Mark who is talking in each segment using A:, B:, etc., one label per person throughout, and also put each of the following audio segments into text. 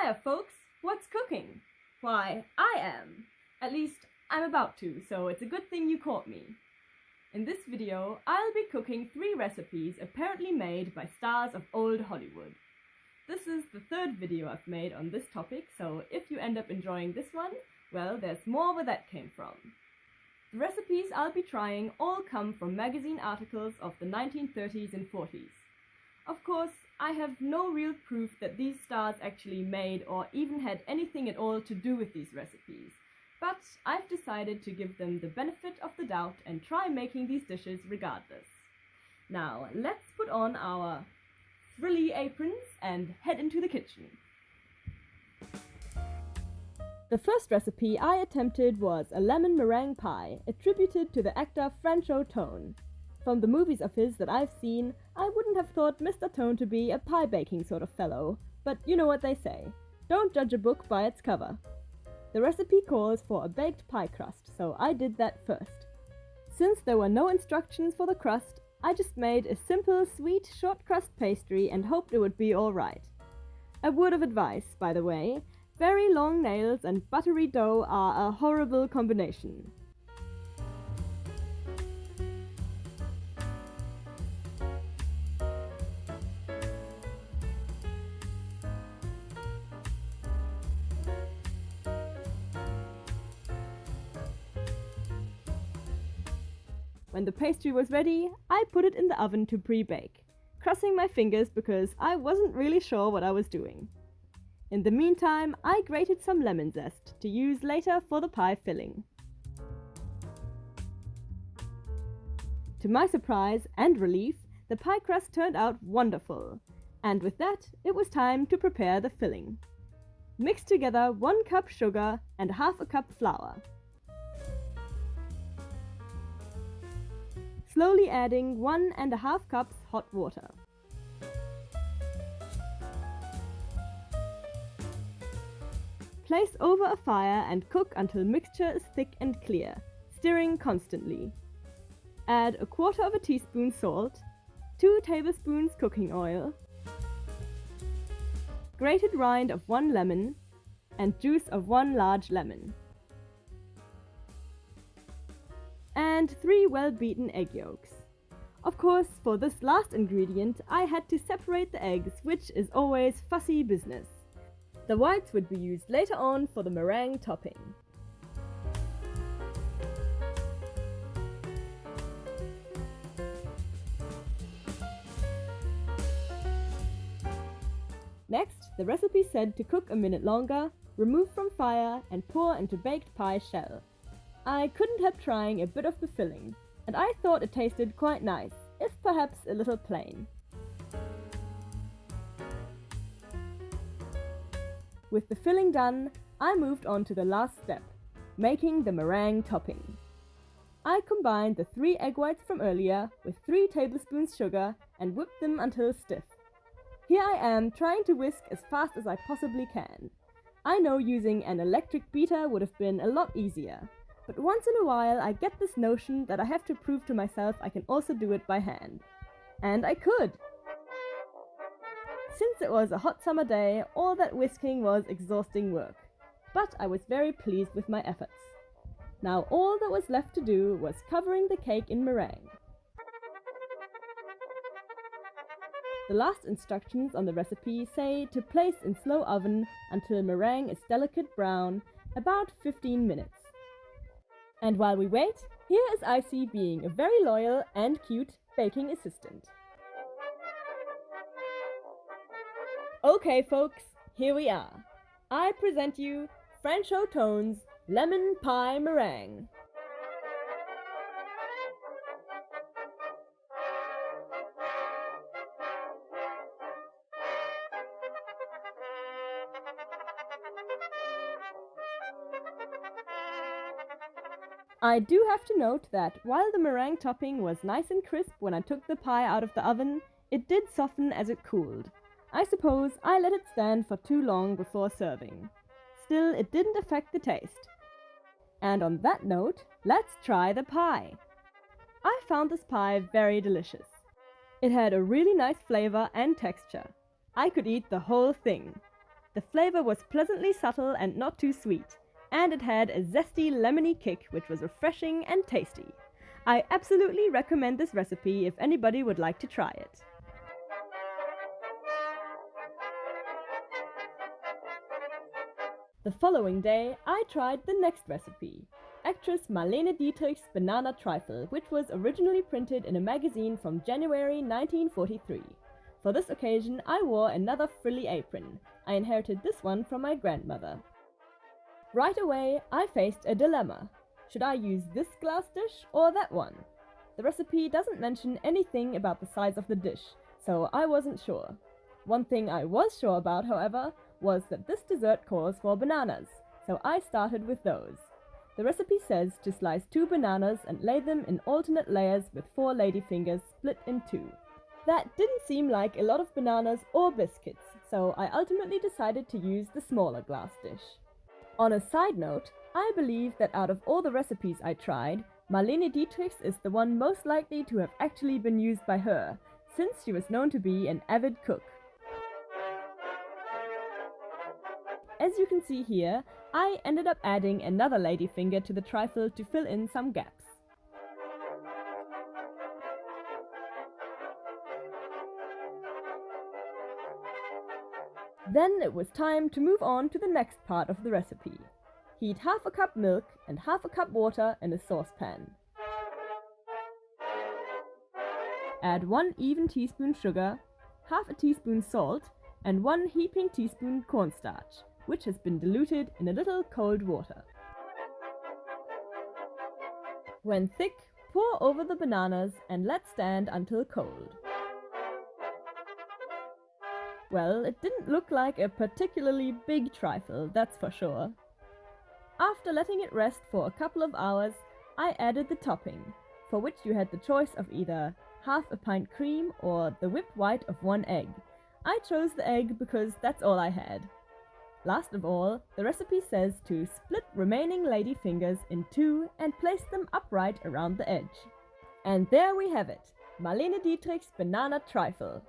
A: Hiya folks, what's cooking? Why, I am. At least, I'm about to, so it's a good thing you caught me. In this video, I'll be cooking 3 recipes apparently made by stars of old Hollywood. This is the 3rd video I've made on this topic, so if you end up enjoying this one, well, there's more where that came from. The recipes I'll be trying all come from magazine articles of the 1930s and 40s. Of course, I have no real proof that these stars actually made or even had anything at all to do with these recipes, but I've decided to give them the benefit of the doubt and try making these dishes regardless. Now, let's put on our frilly aprons and head into the kitchen. The first recipe I attempted was a lemon meringue pie, attributed to the actor Franchot Tone. From the movies of his that I've seen, I wouldn't have thought Mr. Tone to be a pie-baking sort of fellow, but you know what they say, don't judge a book by its cover. The recipe calls for a baked pie crust, so I did that first. Since there were no instructions for the crust, I just made a simple, sweet, short crust pastry and hoped it would be alright. A word of advice, by the way, very long nails and buttery dough are a horrible combination. When the pastry was ready, I put it in the oven to pre-bake, crossing my fingers because I wasn't really sure what I was doing. In the meantime, I grated some lemon zest to use later for the pie filling. To my surprise and relief, the pie crust turned out wonderful, and with that, it was time to prepare the filling. Mix together 1 cup sugar and half a cup flour. Slowly adding 1½ cups hot water. Place over a fire and cook until mixture is thick and clear, stirring constantly. Add 1/4 teaspoon salt, 2 tablespoons cooking oil, grated rind of 1 lemon, and juice of 1 large lemon. And 3 well-beaten egg yolks. Of course, for this last ingredient, I had to separate the eggs, which is always fussy business. The whites would be used later on for the meringue topping. Next, the recipe said to cook a minute longer, remove from fire, and pour into baked pie shell. I couldn't help trying a bit of the filling, and I thought it tasted quite nice, if perhaps a little plain. With the filling done, I moved on to the last step, making the meringue topping. I combined the 3 egg whites from earlier with 3 tablespoons sugar and whipped them until stiff. Here I am trying to whisk as fast as I possibly can. I know using an electric beater would have been a lot easier, but once in a while I get this notion that I have to prove to myself I can also do it by hand. And I could! Since it was a hot summer day, all that whisking was exhausting work, but I was very pleased with my efforts. Now all that was left to do was covering the cake in meringue. The last instructions on the recipe say to place in slow oven until meringue is delicate brown, about 15 minutes. And while we wait, here is Icy being a very loyal and cute baking assistant. Okay folks, here we are. I present you Franchot Tone's Lemon Pie Meringue. I do have to note that while the meringue topping was nice and crisp when I took the pie out of the oven, it did soften as it cooled. I suppose I let it stand for too long before serving. Still, it didn't affect the taste. And on that note, let's try the pie. I found this pie very delicious. It had a really nice flavor and texture. I could eat the whole thing. The flavor was pleasantly subtle and not too sweet, and it had a zesty lemony kick which was refreshing and tasty. I absolutely recommend this recipe if anybody would like to try it. The following day, I tried the next recipe, actress Marlene Dietrich's banana trifle, which was originally printed in a magazine from January 1943. For this occasion, I wore another frilly apron. I inherited this one from my grandmother. Right away, I faced a dilemma. Should I use this glass dish or that one? The recipe doesn't mention anything about the size of the dish, so I wasn't sure. One thing I was sure about, however, was that this dessert calls for bananas, so I started with those. The recipe says to slice 2 bananas and lay them in alternate layers with 4 ladyfingers split in 2. That didn't seem like a lot of bananas or biscuits, so I ultimately decided to use the smaller glass dish. On a side note, I believe that out of all the recipes I tried, Marlene Dietrich's is the one most likely to have actually been used by her, since she was known to be an avid cook. As you can see here, I ended up adding another ladyfinger to the trifle to fill in some gaps. Then it was time to move on to the next part of the recipe. Heat half a cup milk and half a cup water in a saucepan. Add 1 even teaspoon sugar, half a teaspoon salt, and 1 heaping teaspoon cornstarch, which has been diluted in a little cold water. When thick, pour over the bananas and let stand until cold. Well, it didn't look like a particularly big trifle, that's for sure. After letting it rest for a couple of hours, I added the topping, for which you had the choice of either half a pint cream or the whipped white of 1 egg. I chose the egg because that's all I had. Last of all, the recipe says to split remaining ladyfingers in 2 and place them upright around the edge. And there we have it, Marlene Dietrich's banana trifle.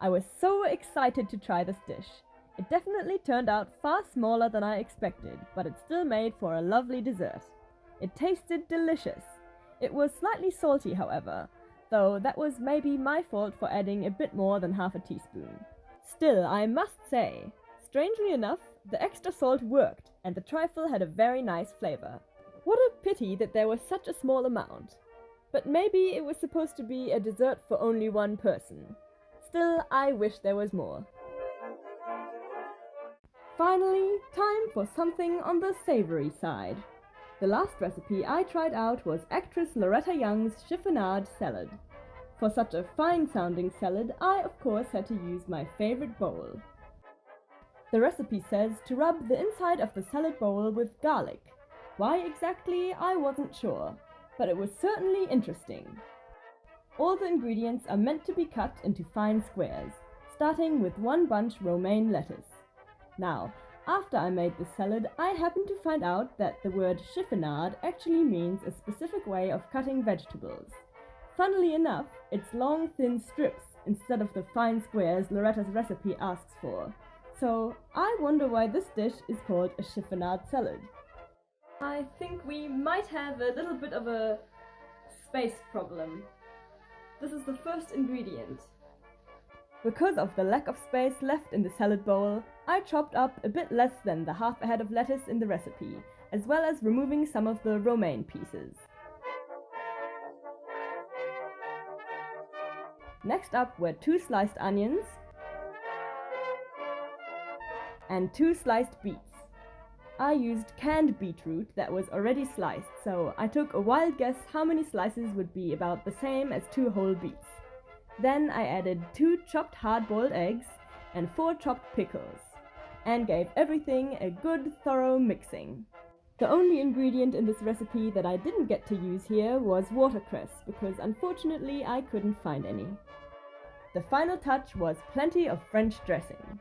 A: I was so excited to try this dish. It definitely turned out far smaller than I expected, but it still made for a lovely dessert. It tasted delicious. It was slightly salty, however, though that was maybe my fault for adding a bit more than half a teaspoon. Still, I must say, strangely enough, the extra salt worked and the trifle had a very nice flavor. What a pity that there was such a small amount. But maybe it was supposed to be a dessert for only one person. Still, I wish there was more. Finally, time for something on the savory side. The last recipe I tried out was actress Loretta Young's chiffonade salad. For such a fine-sounding salad, I of course had to use my favorite bowl. The recipe says to rub the inside of the salad bowl with garlic. Why exactly, I wasn't sure, but it was certainly interesting. All the ingredients are meant to be cut into fine squares, starting with 1 bunch romaine lettuce. Now, after I made the salad, I happened to find out that the word chiffonade actually means a specific way of cutting vegetables. Funnily enough, it's long, thin strips instead of the fine squares Loretta's recipe asks for. So, I wonder why this dish is called a chiffonade salad. I think we might have a little bit of a space problem. This is the first ingredient. Because of the lack of space left in the salad bowl, I chopped up a bit less than the half a head of lettuce in the recipe, as well as removing some of the romaine pieces. Next up were 2 sliced onions and 2 sliced beets. I used canned beetroot that was already sliced, so I took a wild guess how many slices would be about the same as 2 whole beets. Then I added 2 chopped hard-boiled eggs and 4 chopped pickles. and gave everything a good thorough mixing. The only ingredient in this recipe that I didn't get to use here was watercress, because unfortunately I couldn't find any. The final touch was plenty of French dressing.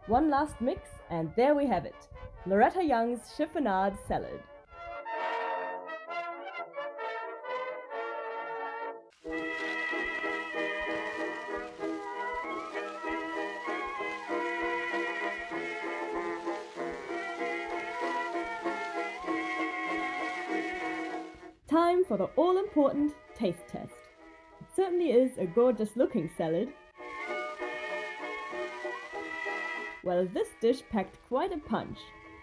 A: One last mix, and there we have it, Loretta Young's chiffonade salad. Time for the all-important taste test. It certainly is a gorgeous looking salad. Well, this dish packed quite a punch.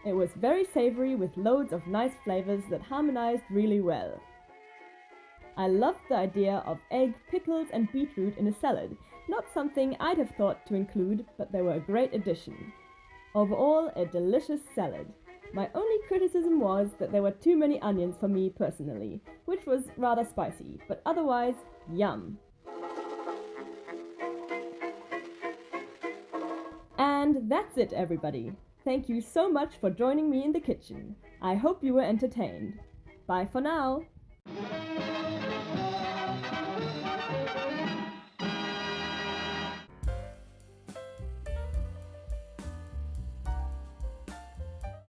A: It was very savory with loads of nice flavors that harmonized really well. I loved the idea of egg, pickles and beetroot in a salad, not something I'd have thought to include, but they were a great addition. Overall, a delicious salad. My only criticism was that there were too many onions for me personally, which was rather spicy, but otherwise, yum. And that's it, everybody. Thank you so much for joining me in the kitchen. I hope you were entertained. Bye for now.